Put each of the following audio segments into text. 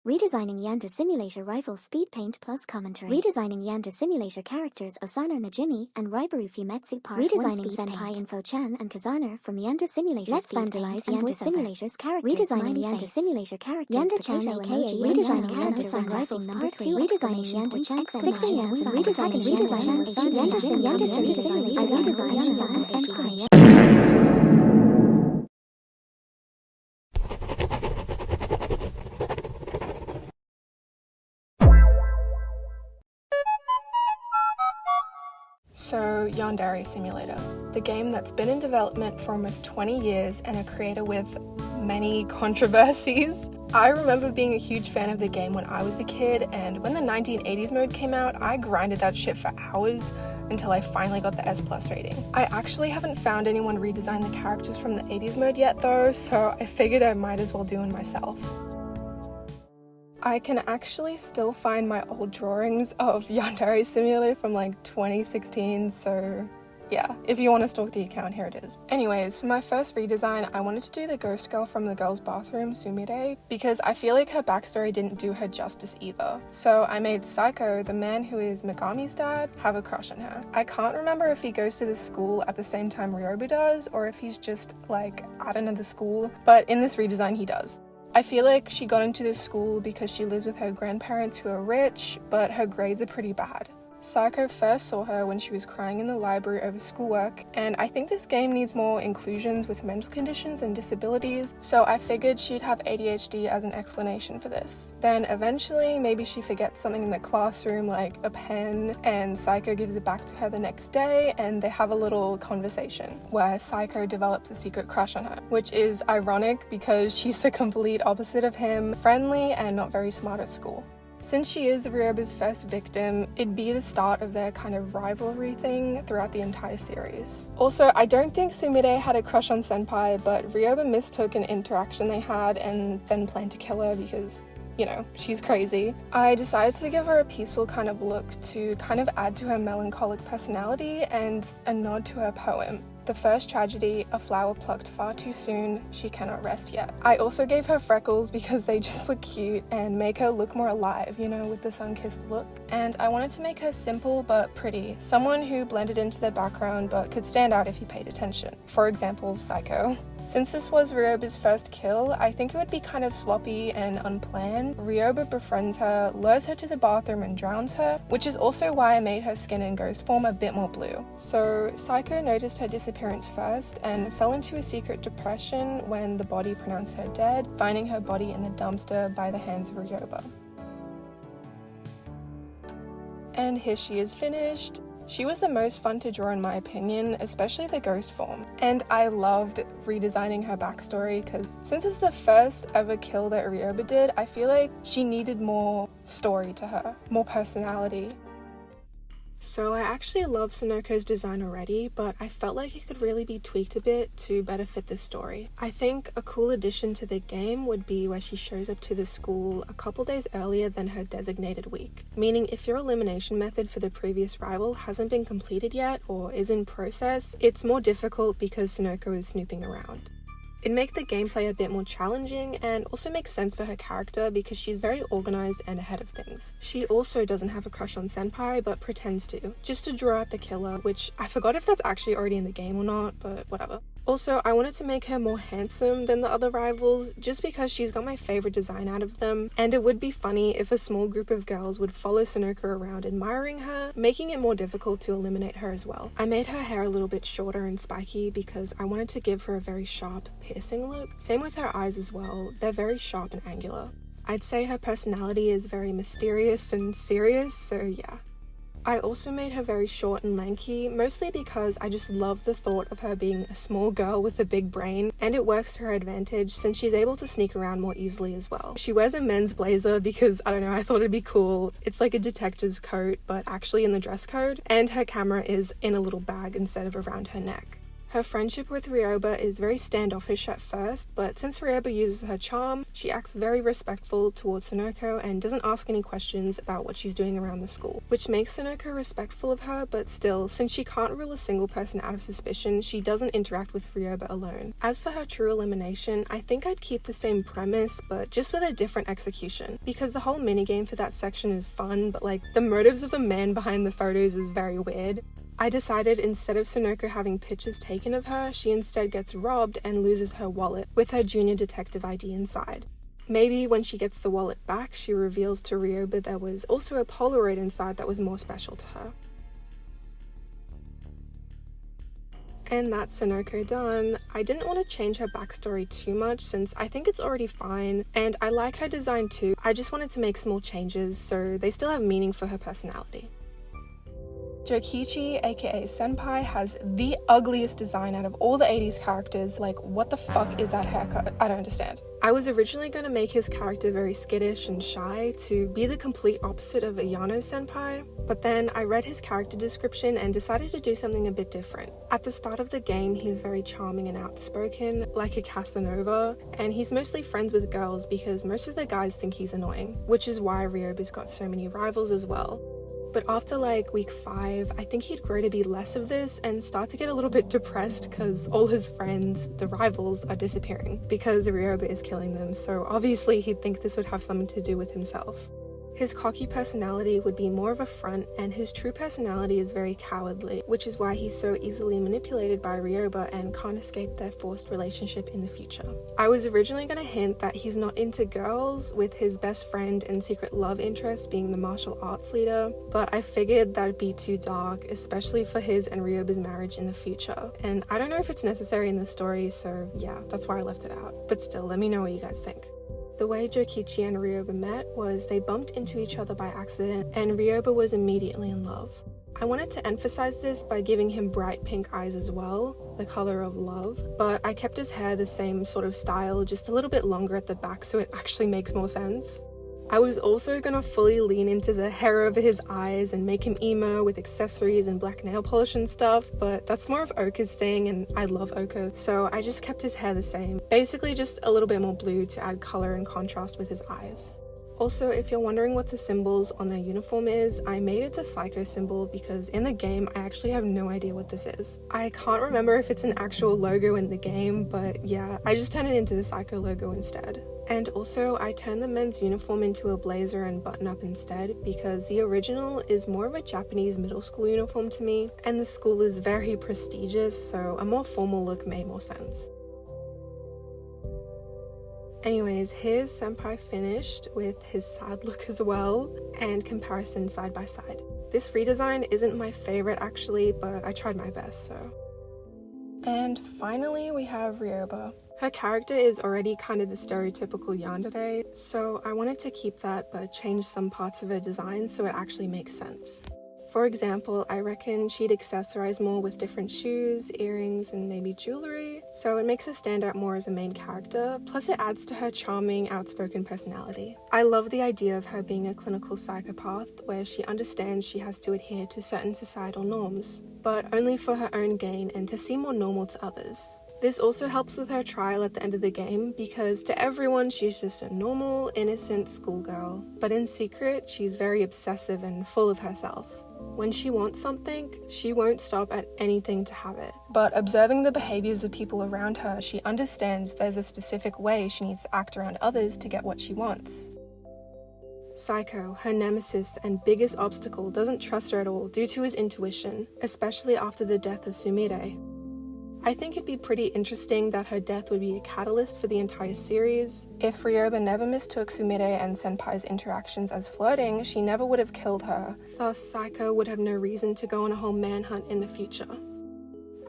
Redesigning Yandere Simulator Rival Speed Paint plus Commentary. Redesigning Yandere Simulator characters Osana Najimi and Ribaru Fumetsu Part Redesigning Senpai Info-chan and Kazana from Yandere Simulator. Let's vandalize Yandere Simulator's characters. Redesigning Yandere Simulator characters Yandere-chan aka Redesigning Characters and Rivals Number 3. Redesigning Yandere-chan fixing Yandere Redesigning Yandere Simulator Redesigning Senpai. So, Yandere Simulator, the game that's been in development for almost 20 years and a creator with many controversies. I remember being a huge fan of the game when I was a kid, and when the 1980s mode came out, I grinded that shit for hours until I finally got the S+ rating. I actually haven't found anyone redesign the characters from the 80s mode yet though, so I figured I might as well do one myself. I can actually still find my old drawings of Yandere Simulator from like 2016, so yeah, if you want to stalk the account, here it is. Anyways, for my first redesign, I wanted to do the ghost girl from the girls' bathroom, Sumire, because I feel like her backstory didn't do her justice either. So I made Soko, the man who is Megami's dad, have a crush on her. I can't remember if he goes to the school at the same time Rioba does, or if he's just like at another school, but in this redesign he does. I feel like she got into this school because she lives with her grandparents who are rich, but her grades are pretty bad. Soko first saw her when she was crying in the library over schoolwork, and I think this game needs more inclusions with mental conditions and disabilities, so I figured she'd have ADHD as an explanation for this. Then eventually, maybe she forgets something in the classroom like a pen, and Soko gives it back to her the next day, and they have a little conversation where Soko develops a secret crush on her, which is ironic because she's the complete opposite of him, friendly and not very smart at school. Since she is Ryoba's first victim, it'd be the start of their kind of rivalry thing throughout the entire series. Also, I don't think Sumire had a crush on Senpai, but Ryoba mistook an interaction they had and then planned to kill her because, you know, she's crazy. I decided to give her a peaceful kind of look to kind of add to her melancholic personality and a nod to her poem. The first tragedy, a flower plucked far too soon, she cannot rest yet. I also gave her freckles because they just look cute and make her look more alive, you know, with the sun-kissed look. And I wanted to make her simple but pretty, someone who blended into the background but could stand out if you paid attention. For example, Soko. Since this was Ryoba's first kill, I think it would be kind of sloppy and unplanned. Ryoba befriends her, lures her to the bathroom and drowns her, which is also why I made her skin in ghost form a bit more blue. So Soko noticed her disappearance first and fell into a secret depression when the body pronounced her dead, finding her body in the dumpster by the hands of Ryoba. And here she is finished. She was the most fun to draw in my opinion, especially the ghost form. And I loved redesigning her backstory because since it's the first ever kill that Rioba did, I feel like she needed more story to her, more personality. So I actually love Sunoko's design already, but I felt like it could really be tweaked a bit to better fit the story. I think a cool addition to the game would be where she shows up to the school a couple days earlier than her designated week, meaning if your elimination method for the previous rival hasn't been completed yet or is in process, it's more difficult because Sunoko is snooping around. It'd make the gameplay a bit more challenging and also makes sense for her character because she's very organized and ahead of things. She also doesn't have a crush on Senpai but pretends to, just to draw out the killer, which I forgot if that's actually already in the game or not, but whatever. Also, I wanted to make her more handsome than the other rivals just because she's got my favorite design out of them, and it would be funny if a small group of girls would follow Sunoko around admiring her, making it more difficult to eliminate her as well. I made her hair a little bit shorter and spiky because I wanted to give her a very sharp, piercing look. Same with her eyes as well, they're very sharp and angular. I'd say her personality is very mysterious and serious, so yeah. I also made her very short and lanky, mostly because I just love the thought of her being a small girl with a big brain, and it works to her advantage since she's able to sneak around more easily as well. She wears a men's blazer because, I don't know, I thought it'd be cool. It's like a detective's coat, but actually in the dress code, and her camera is in a little bag instead of around her neck. Her friendship with Rioba is very standoffish at first, but since Rioba uses her charm, she acts very respectful towards Sonoko and doesn't ask any questions about what she's doing around the school, which makes Sonoko respectful of her, but still, since she can't rule a single person out of suspicion, she doesn't interact with Rioba alone. As for her true elimination, I think I'd keep the same premise, but just with a different execution, because the whole minigame for that section is fun, but like, the motives of the man behind the photos is very weird. I decided instead of Sonoko having pictures taken of her, she instead gets robbed and loses her wallet, with her junior detective ID inside. Maybe when she gets the wallet back, she reveals to Rioba there was also a Polaroid inside that was more special to her. And that's Sonoko done. I didn't want to change her backstory too much since I think it's already fine, and I like her design too. I just wanted to make small changes so they still have meaning for her personality. Joichi, aka Senpai, has the ugliest design out of all the 80s characters. Like, what the fuck is that haircut? I don't understand. I was originally going to make his character very skittish and shy to be the complete opposite of Ayano Senpai, but then I read his character description and decided to do something a bit different. At the start of the game, he's very charming and outspoken, like a Casanova, and he's mostly friends with girls because most of the guys think he's annoying, which is why Ryoba's got so many rivals as well. But after like week 5, I think he'd grow to be less of this and start to get a little bit depressed because all his friends, the rivals, are disappearing because Rioba is killing them, so obviously he'd think this would have something to do with himself. His cocky personality would be more of a front, and his true personality is very cowardly, which is why he's so easily manipulated by Rioba and can't escape their forced relationship in the future. I was originally going to hint that he's not into girls, with his best friend and secret love interest being the martial arts leader, but I figured that'd be too dark, especially for his and Ryoba's marriage in the future. And I don't know if it's necessary in the story, so yeah, that's why I left it out. But still, let me know what you guys think. The way Joichi and Rioba met was they bumped into each other by accident, and Rioba was immediately in love. I wanted to emphasize this by giving him bright pink eyes as well, the color of love, but I kept his hair the same sort of style, just a little bit longer at the back so it actually makes more sense. I was also gonna fully lean into the hair over his eyes and make him emo with accessories and black nail polish and stuff, but that's more of Oka's thing and I love Oka, so I just kept his hair the same. Basically just a little bit more blue to add color and contrast with his eyes. Also, if you're wondering what the symbols on their uniform is, I made it the Psycho symbol because in the game I actually have no idea what this is. I can't remember if it's an actual logo in the game, but yeah, I just turned it into the Psycho logo instead. And also, I turned the men's uniform into a blazer and button-up instead because the original is more of a Japanese middle school uniform to me, and the school is very prestigious, so a more formal look made more sense. Anyways, here's Senpai finished with his sad look as well, and comparison side by side. This redesign isn't my favorite actually, but I tried my best, so. And finally we have Rioba. Her character is already kind of the stereotypical yandere, so I wanted to keep that but change some parts of her design so it actually makes sense. For example, I reckon she'd accessorize more with different shoes, earrings, and maybe jewelry, so it makes her stand out more as a main character, plus it adds to her charming, outspoken personality. I love the idea of her being a clinical psychopath, where she understands she has to adhere to certain societal norms, but only for her own gain and to seem more normal to others. This also helps with her trial at the end of the game, because to everyone she's just a normal, innocent schoolgirl, but in secret she's very obsessive and full of herself. When she wants something, she won't stop at anything to have it. But observing the behaviors of people around her, she understands there's a specific way she needs to act around others to get what she wants. Psycho, her nemesis and biggest obstacle, doesn't trust her at all due to his intuition, especially after the death of Sumire. I think it'd be pretty interesting that her death would be a catalyst for the entire series. If Rioba never mistook Sumire and Senpai's interactions as flirting, she never would have killed her. Thus, Psycho would have no reason to go on a whole manhunt in the future.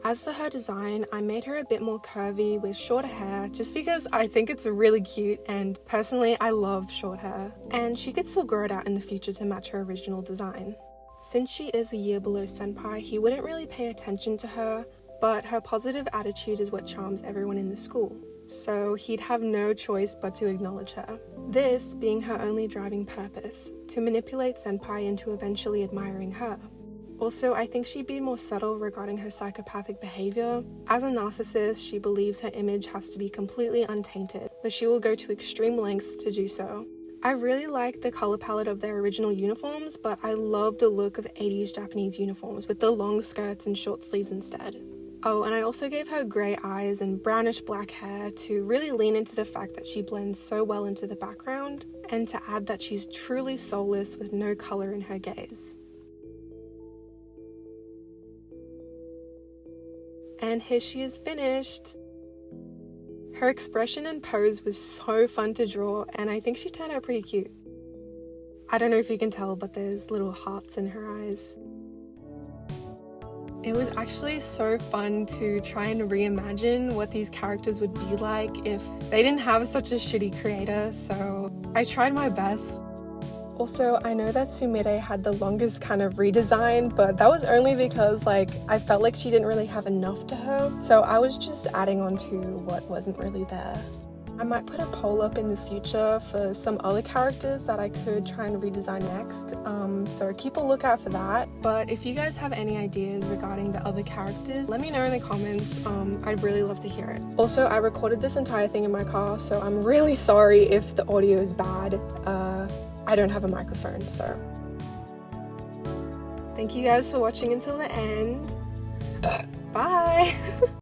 As for her design, I made her a bit more curvy with shorter hair just because I think it's really cute, and personally I love short hair. And she could still grow it out in the future to match her original design. Since she is a year below Senpai, he wouldn't really pay attention to her, but her positive attitude is what charms everyone in the school, so he'd have no choice but to acknowledge her. This being her only driving purpose, to manipulate Senpai into eventually admiring her. Also, I think she'd be more subtle regarding her psychopathic behavior. As a narcissist, she believes her image has to be completely untainted, but she will go to extreme lengths to do so. I really like the color palette of their original uniforms, but I love the look of 80s Japanese uniforms with the long skirts and short sleeves instead. Oh, and I also gave her grey eyes and brownish black hair to really lean into the fact that she blends so well into the background, and to add that she's truly soulless with no colour in her gaze. And here she is finished! Her expression and pose was so fun to draw, and I think she turned out pretty cute. I don't know if you can tell, but there's little hearts in her eyes. It was actually so fun to try and reimagine what these characters would be like if they didn't have such a shitty creator, so I tried my best. Also, I know that Sumire had the longest kind of redesign, but that was only because I felt like she didn't really have enough to her, so I was just adding on to what wasn't really there. I might put a poll up in the future for some other characters that I could try and redesign next, so keep a lookout for that. But if you guys have any ideas regarding the other characters, let me know in the comments. I'd really love to hear it. Also, I recorded this entire thing in my car, so I'm really sorry if the audio is bad. I don't have a microphone, so. Thank you guys for watching until the end. Bye!